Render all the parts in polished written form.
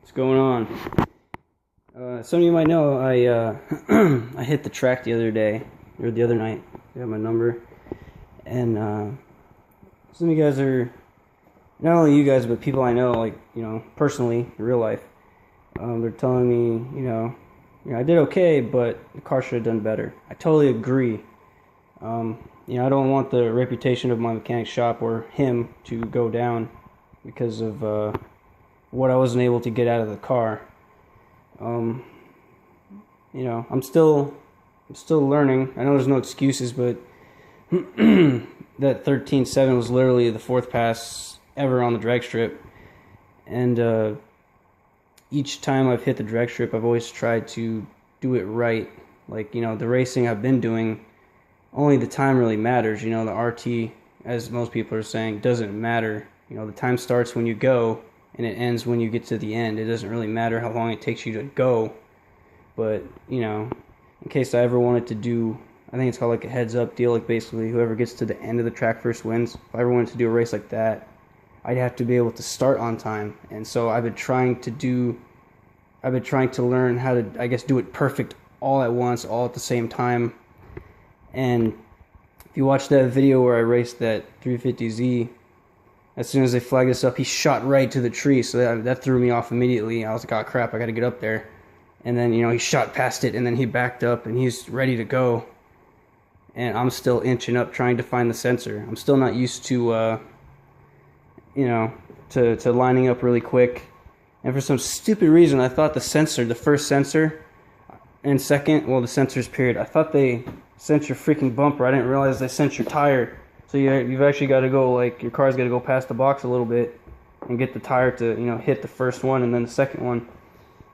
What's going on? Some of you might know I I hit the track the other day, or the other night. You have my number. And some of you guys are, not only you guys, but people I know, like, personally, in real life. They're telling me, I did okay, but the car should have done better. I totally agree. I don't want the reputation of my mechanic shop or him to go down because of what I wasn't able to get out of the car. I'm still learning. I know there's no excuses, but that 13.7 was literally the fourth pass ever on the drag strip, and each time I've hit the drag strip, I've always tried to do it right. Like, the racing I've been doing, only the time really matters. The RT, as most people are saying, doesn't matter. The time starts when you go, and it ends when you get to the end. It doesn't really matter how long it takes you to go. But, in case I ever wanted to do, I think it's called like a heads-up deal, like basically whoever gets to the end of the track first wins. If I ever wanted to do a race like that, I'd have to be able to start on time. And so I've been trying to learn how to, I guess, do it perfect all at once, all at the same time. And if you watch that video where I raced that 350Z, as soon as they flagged us up, he shot right to the tree, so that threw me off immediately. I was like, oh crap, I gotta get up there. And then, he shot past it, and then he backed up, and he's ready to go. And I'm still inching up, trying to find the sensor. I'm still not used to, to lining up really quick. And for some stupid reason, I thought the first sensor, and second, well, the sensors period, I thought they sensed your freaking bumper. I didn't realize they sensed your tire. So you've actually got to go, like, your car's got to go past the box a little bit and get the tire to, hit the first one and then the second one.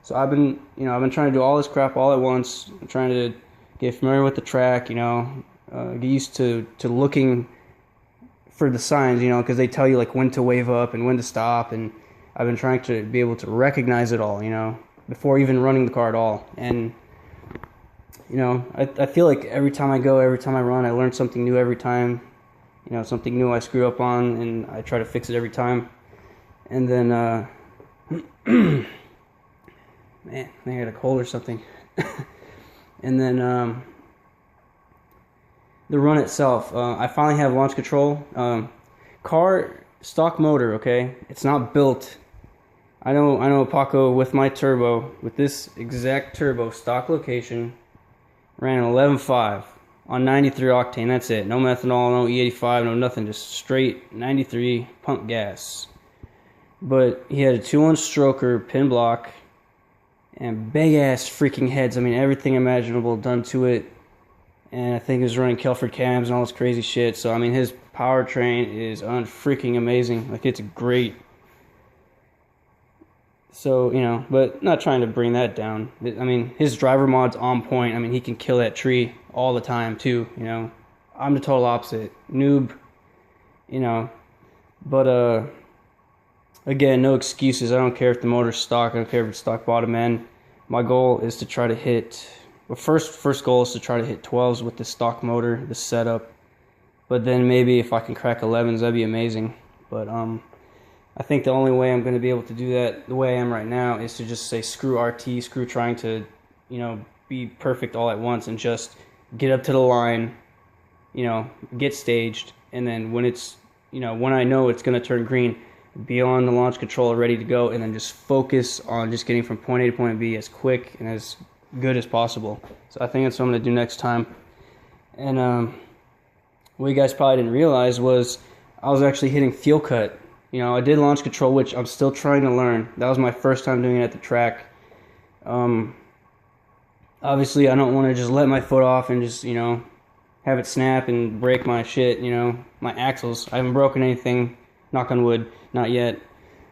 So I've been trying to do all this crap all at once. I'm trying to get familiar with the track, get used to looking for the signs, because they tell you, like, when to wave up and when to stop. And I've been trying to be able to recognize it all, before even running the car at all. And, I feel like every time I run, I learn something new every time. Something new I screw up on, and I try to fix it every time. And then, man, I think I got a cold or something. And then, the run itself, I finally have launch control. Car, stock motor, okay? It's not built. I know Paco with my turbo, with this exact turbo, stock location, ran an 11.5. On 93 octane, that's it. No methanol, no E85, no nothing. Just straight 93 pump gas. But he had a 2-inch stroker, pin block, and big-ass freaking heads. I mean, everything imaginable done to it. And I think he was running Kelford cams and all this crazy shit. So, I mean, his powertrain is unfreaking amazing. Like, it's great. So, but not trying to bring that down. I mean, his driver mod's on point. I mean, he can kill that tree all the time, too, I'm the total opposite. Noob, But, again, no excuses. I don't care if the motor's stock. I don't care if it's stock bottom end. My goal is to try to hit... Well, first goal is to try to hit 12s with the stock motor, the setup. But then maybe if I can crack 11s, that'd be amazing. But, I think the only way I'm going to be able to do that the way I am right now is to just say screw RT, screw trying to, be perfect all at once and just get up to the line, get staged, and then when it's, when I know it's going to turn green, be on the launch controller ready to go, and then just focus on just getting from point A to point B as quick and as good as possible. So I think that's what I'm going to do next time. And what you guys probably didn't realize was I was actually hitting fuel cut. I did launch control, which I'm still trying to learn. That was my first time doing it at the track. Obviously, I don't want to just let my foot off and just, have it snap and break my shit, my axles. I haven't broken anything, knock on wood, not yet.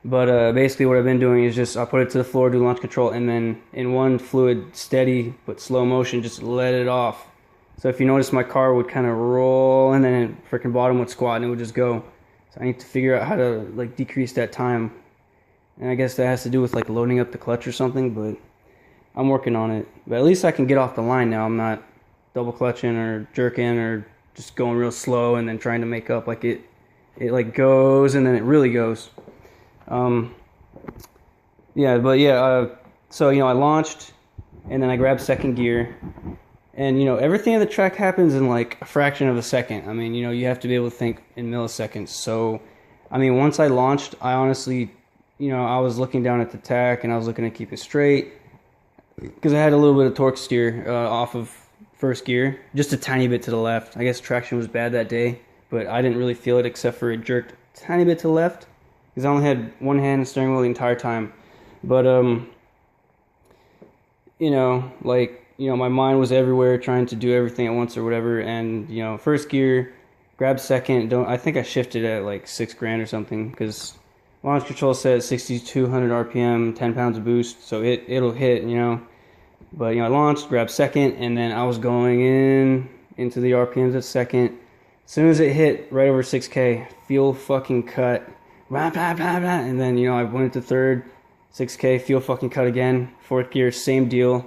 But basically what I've been doing is just I'll put it to the floor, do launch control, and then in one fluid, steady but slow motion, just let it off. So if you notice, my car would kind of roll, and then freaking bottom would squat, and it would just go. So I need to figure out how to, like, decrease that time. And I guess that has to do with, like, loading up the clutch or something, but I'm working on it. But at least I can get off the line now. I'm not double clutching or jerking or just going real slow and then trying to make up. Like, it like goes and then it really goes. Yeah, but yeah, so I launched, and then I grabbed second gear, and everything on the track happens in like a fraction of a second. I mean, you have to be able to think in milliseconds. So, I mean, once I launched, I honestly, I was looking down at the tack and I was looking to keep it straight because I had a little bit of torque steer off of first gear, just a tiny bit to the left. I guess traction was bad that day, but I didn't really feel it except for it jerked a tiny bit to the left because I only had one hand on the steering wheel the entire time. But my mind was everywhere trying to do everything at once or whatever. And first gear, grab second. I think I shifted at like $6,000 or something because launch control said 6,200 RPM, 10 pounds of boost, so it'll hit. But I launched, grabbed second, and then I was going into the RPMs at second. As soon as it hit right over 6K, fuel fucking cut, and then I went into third, 6K, fuel fucking cut again. Fourth gear, same deal.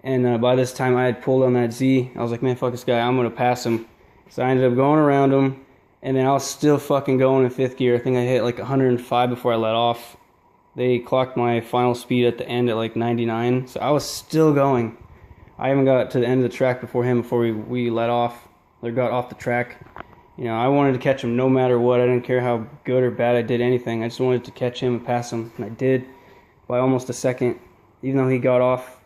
And by this time I had pulled on that Z. I was like, man, fuck this guy, I'm gonna pass him. So I ended up going around him, and then I was still fucking going in fifth gear. I think I hit like 105 before I let off. They clocked my final speed at the end at like 99, so I was still going. I haven't got to the end of the track before we let off, or got off the track. I wanted to catch him no matter what. I didn't care how good or bad I did anything. I just wanted to catch him and pass him, and I did by almost a second, even though he got off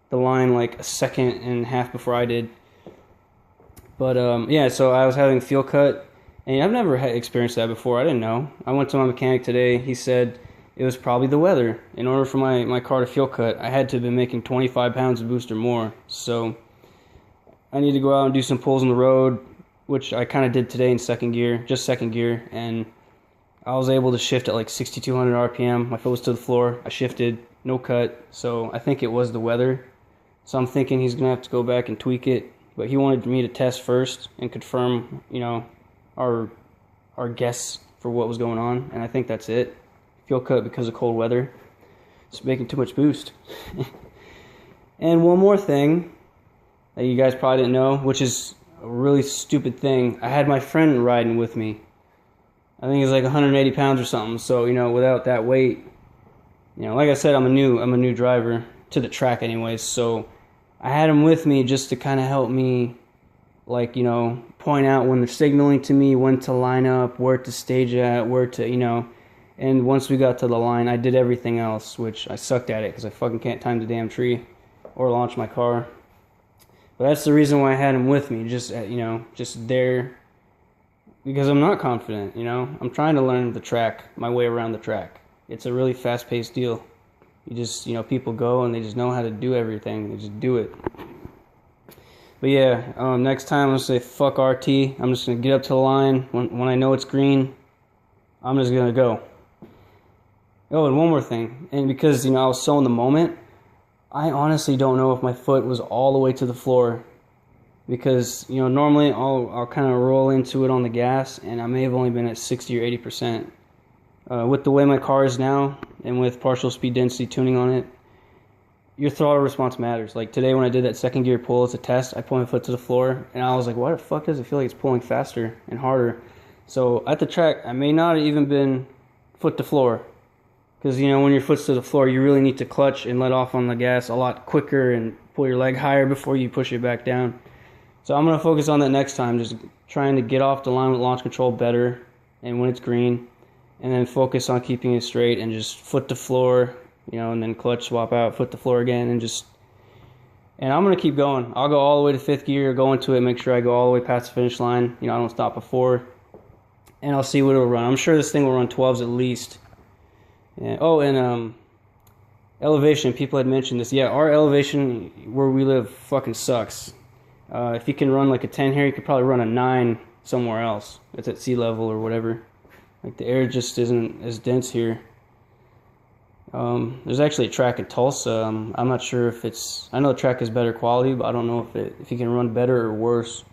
the line like a second and a half before I did. But yeah, so I was having fuel cut, and I've never experienced that before. I didn't know. I went to my mechanic today. He said it was probably the weather. In order for my car to fuel cut, I had to have been making 25 pounds of boost or more. So I need to go out and do some pulls on the road, which I kind of did today in second gear, just second gear, and I was able to shift at like 6,200 RPM. My foot was to the floor. I shifted, no cut. So I think it was the weather. So I'm thinking he's going to have to go back and tweak it. But he wanted me to test first and confirm, our guess for what was going on. And I think that's it. Fuel cut because of cold weather. It's making too much boost. And one more thing that you guys probably didn't know, which is a really stupid thing. I had my friend riding with me. I think it's like 180 pounds or something. So, without that weight, like I said, I'm a new driver to the track anyways. So I had him with me just to kind of help me, like, point out when they're signaling to me, when to line up, where to stage at, where to, and once we got to the line, I did everything else, which I sucked at it because I fucking can't time the damn tree or launch my car. But that's the reason why I had him with me, just there, because I'm not confident, I'm trying to learn the track, my way around the track. It's a really fast-paced deal. You just, people go and they just know how to do everything. They just do it. But yeah, next time I'm going to say fuck RT. I'm just going to get up to the line. When I know it's green, I'm just going to go. Oh, and one more thing. And because, I was so in the moment, I honestly don't know if my foot was all the way to the floor. Because, normally I'll kind of roll into it on the gas, and I may have only been at 60 or 80%. With the way my car is now, and with partial speed density tuning on it, your throttle response matters. Like today when I did that second gear pull as a test, I put my foot to the floor, and I was like, why the fuck does it feel like it's pulling faster and harder? So at the track, I may not have even been foot to floor. Because, when your foot's to the floor, you really need to clutch and let off on the gas a lot quicker and pull your leg higher before you push it back down. So I'm going to focus on that next time, just trying to get off the line with launch control better, and when it's green, and then focus on keeping it straight and just foot to floor, and then clutch swap out, foot to floor again, and I'm going to keep going. I'll go all the way to fifth gear, go into it, make sure I go all the way past the finish line, I don't stop before, and I'll see what it'll run. I'm sure this thing will run 12s at least. Yeah. Oh, and elevation, people had mentioned this. Yeah, our elevation where we live fucking sucks. If you can run like a 10 here, you could probably run a 9 somewhere else. It's at sea level or whatever. Like the air just isn't as dense here. There's actually a track in Tulsa. I'm not sure if it's... I know the track is better quality, but I don't know if you can run better or worse.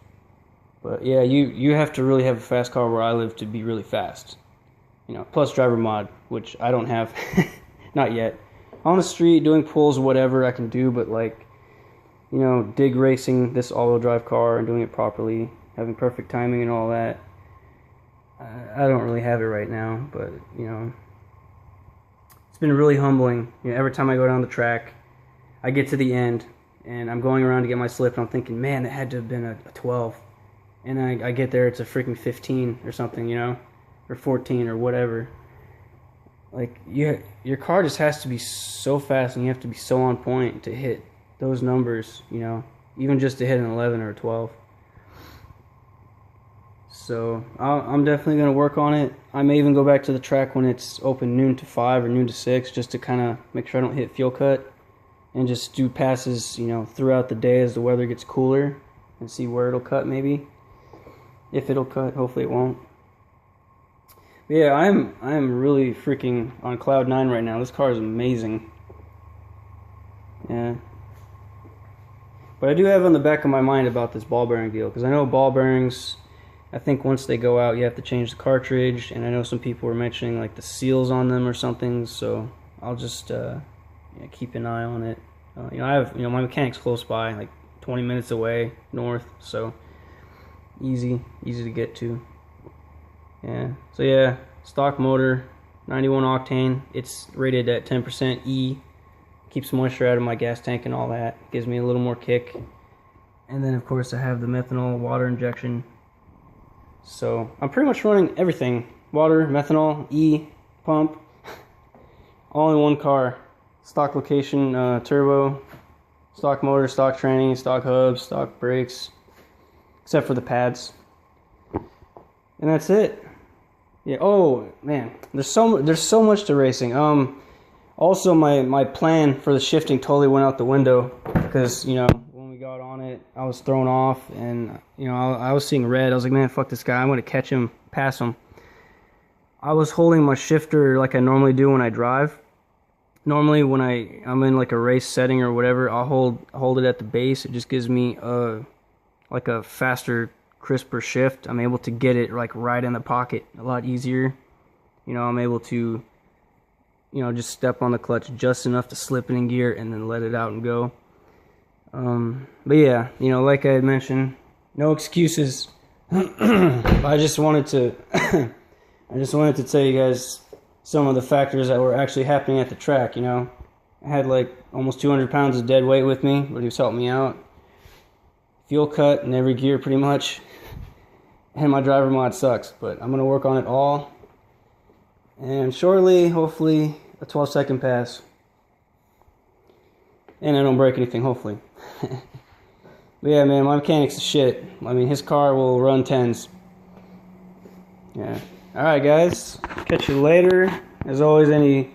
But yeah, you have to really have a fast car where I live to be really fast. Plus driver mod, which I don't have. Not yet. On the street, doing pulls, whatever I can do, but like, dig racing this all-wheel drive car and doing it properly, having perfect timing and all that, I don't really have it right now, but, it's been really humbling. You know, every time I go down the track, I get to the end, and I'm going around to get my slip, and I'm thinking, man, it had to have been a 12. And I get there, it's a freaking 15 or something, you know, or 14 or whatever. Like, your car just has to be so fast, and you have to be so on point to hit those numbers, you know, even just to hit an 11 or a 12. So I'm definitely going to work on it. I may even go back to the track when it's open noon to 5 or noon to 6, just to kind of make sure I don't hit fuel cut, and just do passes, you know, throughout the day as the weather gets cooler, and see where it'll cut maybe. If it'll cut, hopefully it won't. But yeah, I'm really freaking on cloud 9 right now. This car is amazing. Yeah. But I do have on the back of my mind about this ball bearing deal, because I know ball bearings, I think once they go out, you have to change the cartridge, and I know some people were mentioning like the seals on them or something. So I'll just keep an eye on it. You know, I have my mechanic's close by, like 20 minutes away north, so easy to get to. Yeah. So yeah, stock motor, 91 octane. It's rated at 10% E. Keeps moisture out of my gas tank and all that. Gives me a little more kick. And then of course I have the methanol water injection. So I'm pretty much running everything. Water, methanol, E, pump. All in one car. Stock location, turbo, stock motor, stock training, stock hubs, stock brakes. Except for the pads. And that's it. Yeah, oh man. There's so much to racing. Also my plan for the shifting totally went out the window, because, you know, when we got on it, I was thrown off, and, you know, I was seeing red. I was like, man, fuck this guy. I'm going to catch him, pass him. I was holding my shifter like I normally do when I drive. Normally when I'm in like a race setting or whatever, I'll hold it at the base. It just gives me like a faster, crisper shift. I'm able to get it like right in the pocket a lot easier. You know, I'm able to, you know, just step on the clutch just enough to slip it in gear and then let it out and go. But yeah, you know, like I had mentioned, no excuses. I just wanted to tell you guys some of the factors that were actually happening at the track. You know, I had like almost 200 pounds of dead weight with me, but he was helping me out. Fuel cut in every gear pretty much. And my driver mod sucks, but I'm going to work on it all. And shortly, hopefully, a 12-second pass. And I don't break anything, hopefully. But yeah, man, my mechanic's a shit. I mean, his car will run 10s. Yeah. Alright, guys. Catch you later. As always, any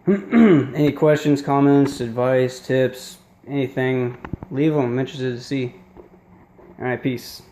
any questions, comments, advice, tips, anything, leave them. I'm interested to see. Alright, peace.